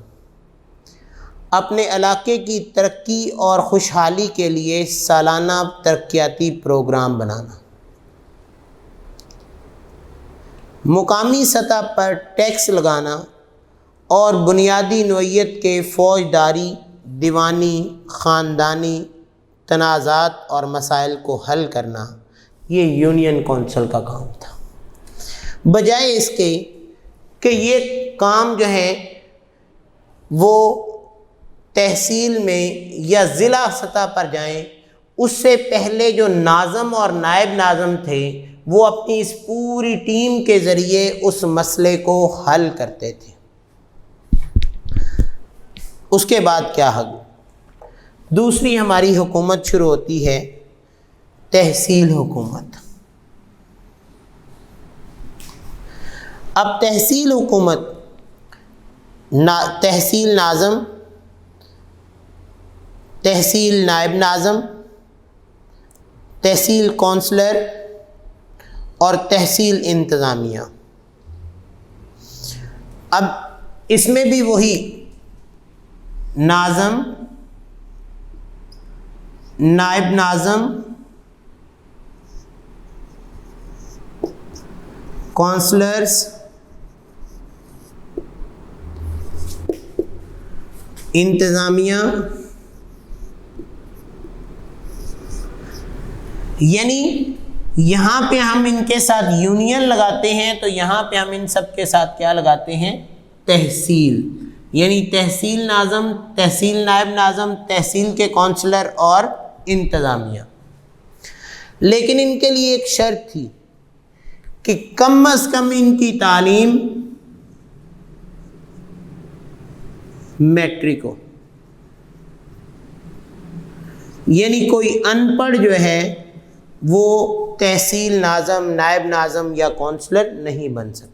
اپنے علاقے کی ترقی اور خوشحالی کے لیے سالانہ ترقیاتی پروگرام بنانا، مقامی سطح پر ٹیکس لگانا، اور بنیادی نوعیت کے فوجداری، دیوانی، خاندانی تنازعات اور مسائل کو حل کرنا، یہ یونین کونسل کا کام تھا۔ بجائے اس کے کہ یہ کام جو ہے وہ تحصیل میں یا ضلع سطح پر جائیں، اس سے پہلے جو ناظم اور نائب ناظم تھے وہ اپنی اس پوری ٹیم کے ذریعے اس مسئلے کو حل کرتے تھے۔ اس کے بعد کیا حل؟ دوسری ہماری حکومت شروع ہوتی ہے تحصیل حکومت۔ اب تحصیل حکومت تحصیل ناظم، تحصیل نائب ناظم، تحصیل کونسلر اور تحصیل انتظامیہ۔ اب اس میں بھی وہی ناظم، نائب ناظم، کونسلرز، انتظامیہ، یعنی یہاں پہ ہم ان کے ساتھ یونین لگاتے ہیں تو یہاں پہ ہم ان سب کے ساتھ کیا لگاتے ہیں؟ تحصیل، یعنی تحصیل ناظم، تحصیل نائب ناظم، تحصیل کے کونسلر اور انتظامیہ۔ لیکن ان کے لیے ایک شرط تھی کہ کم از کم ان کی تعلیم میٹرک ہو، یعنی کوئی ان پڑھ جو ہے وہ تحصیل ناظم، نائب ناظم یا کونسلر نہیں بن سکتا۔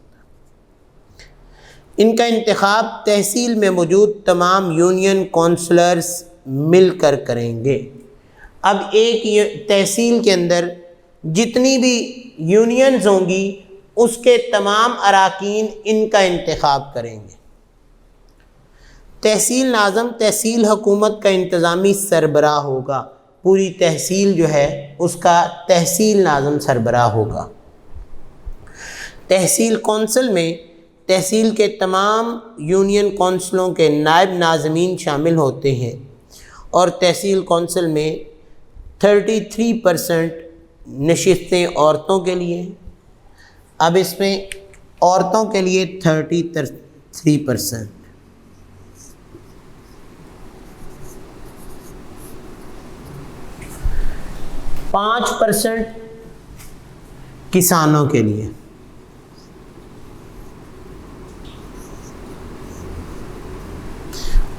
ان کا انتخاب تحصیل میں موجود تمام یونین کونسلرز مل کر کریں گے۔ اب ایک تحصیل کے اندر جتنی بھی یونینز ہوں گی اس کے تمام اراکین ان کا انتخاب کریں گے۔ تحصیل ناظم تحصیل حکومت کا انتظامی سربراہ ہوگا، پوری تحصیل جو ہے اس کا تحصیل ناظم سربراہ ہوگا۔ تحصیل کونسل میں تحصیل کے تمام یونین کونسلوں کے نائب ناظمین شامل ہوتے ہیں، اور تحصیل کونسل میں 33% نشستیں عورتوں کے لیے۔ اب اس میں عورتوں کے لیے 33%، 5% کسانوں کے لیے،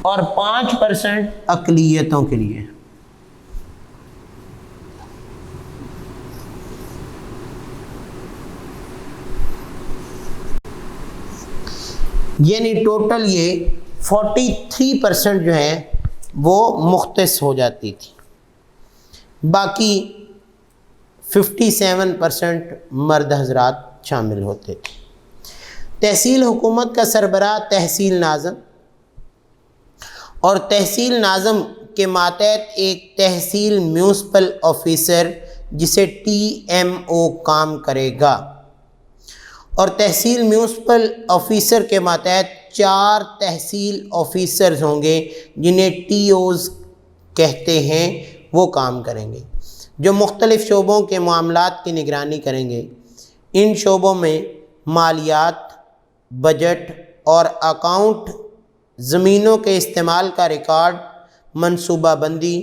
اور 5% اقلیتوں کے لیے۔ یعنی ٹوٹل یہ 43% جو ہے وہ مختص ہو جاتی تھی، باقی 57% مرد حضرات شامل ہوتے تھے۔ تحصیل حکومت کا سربراہ تحصیل ناظم، اور تحصیل ناظم کے ماتحت ایک تحصیل میونسپل آفیسر جسے TMO کام کرے گا، اور تحصیل میونسپل آفیسر کے ماتحت 4 تحصیل آفیسرز ہوں گے جنہیں TOs کہتے ہیں، وہ کام کریں گے، جو مختلف شعبوں کے معاملات کی نگرانی کریں گے۔ ان شعبوں میں مالیات، بجٹ اور اکاؤنٹ، زمینوں کے استعمال کا ریکارڈ، منصوبہ بندی،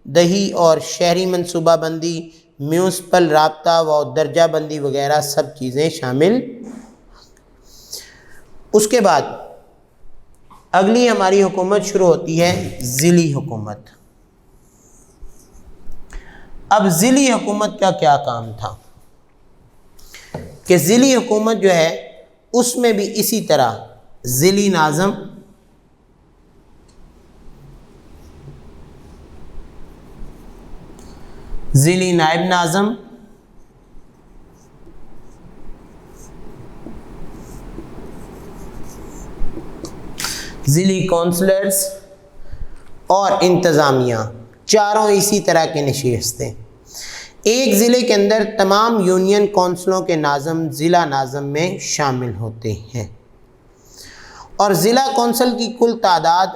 دیہی اور شہری منصوبہ بندی، میونسپل رابطہ و درجہ بندی وغیرہ سب چیزیں شامل۔ اس کے بعد اگلی ہماری حکومت شروع ہوتی ہے ضلعی حکومت۔ اب ضلعی حکومت کا کیا کام تھا کہ ضلعی حکومت جو ہے اس میں بھی اسی طرح ضلعی ناظم، ضلعی نائب ناظم، ضلعی کونسلرز اور انتظامیہ، چاروں اسی طرح کے نشستیں۔ ایک ضلع کے اندر تمام یونین کونسلوں کے ناظم ضلع ناظم میں شامل ہوتے ہیں، اور ضلع کونسل کی کل تعداد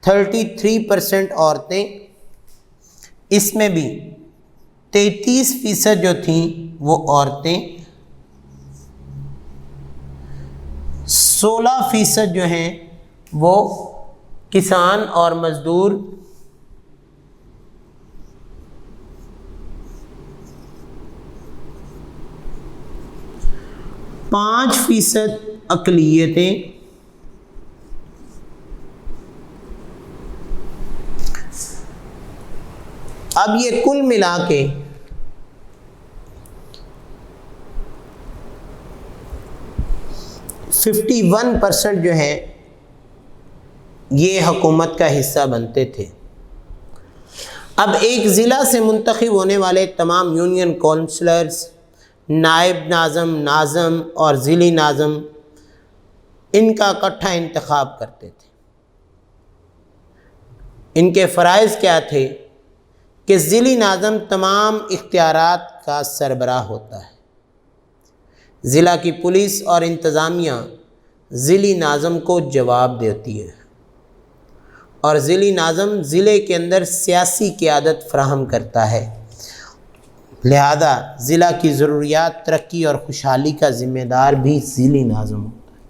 33% عورتیں، اس میں بھی 33% جو تھیں وہ عورتیں، 16% جو ہیں وہ کسان اور مزدور، 5% اقلیتیں اب یہ کل ملا کے 51% جو ہے یہ حکومت کا حصہ بنتے تھے۔ اب ایک ضلع سے منتخب ہونے والے تمام یونین کونسلرز، نائب ناظم، ناظم اور ضلعی ناظم ان کا اکٹھا انتخاب کرتے تھے۔ ان کے فرائض کیا تھے کہ ضلعی ناظم تمام اختیارات کا سربراہ ہوتا ہے۔ ضلع کی پولیس اور انتظامیہ ضلعی ناظم کو جواب دیتی ہے، اور ضلعی ناظم ضلع کے اندر سیاسی قیادت فراہم کرتا ہے، لہذا ضلع کی ضروریات، ترقی اور خوشحالی کا ذمہ دار بھی ضلعی ناظم ہوتا ہے۔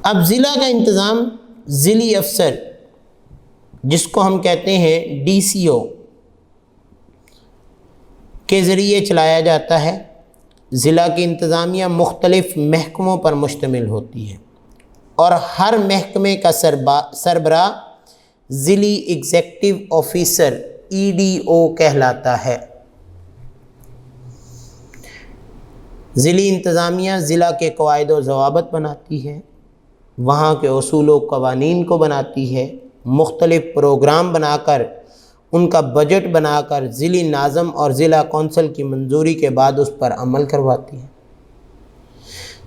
اب ضلع کا انتظام ضلعی افسر، جس کو ہم کہتے ہیں ڈی سی او، کے ذریعے چلایا جاتا ہے۔ ضلع کی انتظامیہ مختلف محکموں پر مشتمل ہوتی ہے، اور ہر محکمے کا سربراہ ضلعی ایگزیکٹو آفیسر EDO کہلاتا ہے۔ ضلعی انتظامیہ ضلع کے قواعد و ضوابط بناتی ہے، وہاں کے اصول و قوانین کو بناتی ہے، مختلف پروگرام بنا کر ان کا بجٹ بنا کر ضلعی ناظم اور ضلع کونسل کی منظوری کے بعد اس پر عمل کرواتی ہے۔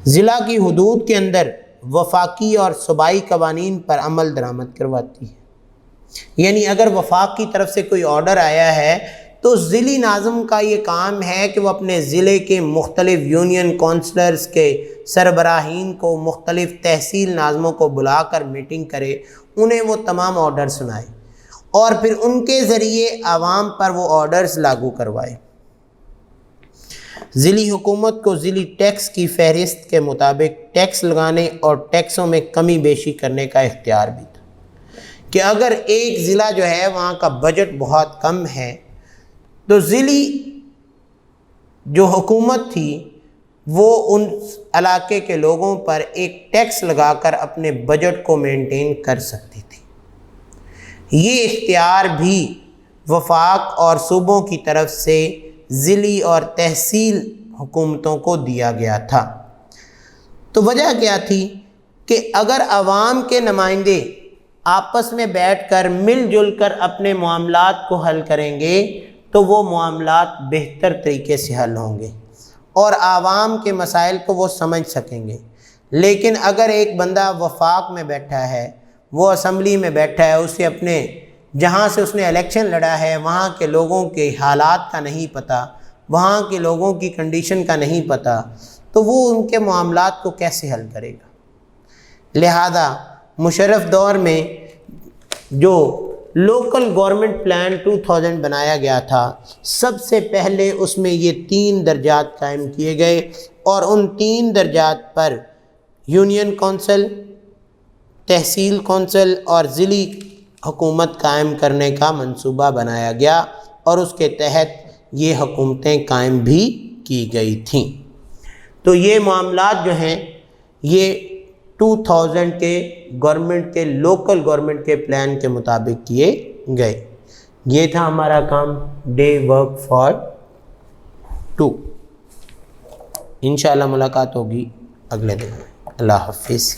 ضلع کی حدود کے اندر وفاقی اور صوبائی قوانین پر عمل درآمد کرواتی ہے، یعنی اگر وفاق کی طرف سے کوئی آرڈر آیا ہے تو ضلعی ناظم کا یہ کام ہے کہ وہ اپنے ضلع کے مختلف یونین کونسلرز کے سربراہین کو، مختلف تحصیل ناظموں کو بلا کر میٹنگ کرے، انہیں وہ تمام آرڈر سنائے اور پھر ان کے ذریعے عوام پر وہ آرڈرز لاگو کروائے۔ ضلعی حکومت کو ضلعی ٹیکس کی فہرست کے مطابق ٹیکس لگانے اور ٹیکسوں میں کمی بیشی کرنے کا اختیار بھی تھا، کہ اگر ایک ضلع جو ہے وہاں کا بجٹ بہت کم ہے تو ضلعی جو حکومت تھی وہ ان علاقے کے لوگوں پر ایک ٹیکس لگا کر اپنے بجٹ کو مینٹین کر سکتی تھی۔ یہ اختیار بھی وفاق اور صوبوں کی طرف سے ضلعی اور تحصیل حکومتوں کو دیا گیا تھا۔ تو وجہ کیا تھی کہ اگر عوام کے نمائندے آپس میں بیٹھ کر مل جل کر اپنے معاملات کو حل کریں گے تو وہ معاملات بہتر طریقے سے حل ہوں گے اور عوام کے مسائل کو وہ سمجھ سکیں گے۔ لیکن اگر ایک بندہ وفاق میں بیٹھا ہے، وہ اسمبلی میں بیٹھا ہے، اسے اپنے جہاں سے اس نے الیکشن لڑا ہے وہاں کے لوگوں کے حالات کا نہیں پتہ، وہاں کے لوگوں کی کنڈیشن کا نہیں پتہ، تو وہ ان کے معاملات کو کیسے حل کرے گا؟ لہذا مشرف دور میں جو لوکل گورنمنٹ پلان 2000 بنایا گیا تھا، سب سے پہلے اس میں یہ 3 درجات قائم کیے گئے، اور ان 3 درجات پر یونین کونسل، تحصیل کونسل اور ضلعی حکومت قائم کرنے کا منصوبہ بنایا گیا، اور اس کے تحت یہ حکومتیں قائم بھی کی گئی تھیں۔ تو یہ معاملات جو ہیں یہ 2000 کے گورنمنٹ کے لوکل گورنمنٹ کے پلان کے مطابق کیے گئے۔ یہ تھا ہمارا کام ڈے ورک فار 2۔ انشاءاللہ ملاقات ہوگی اگلے دن۔ اللہ حافظ۔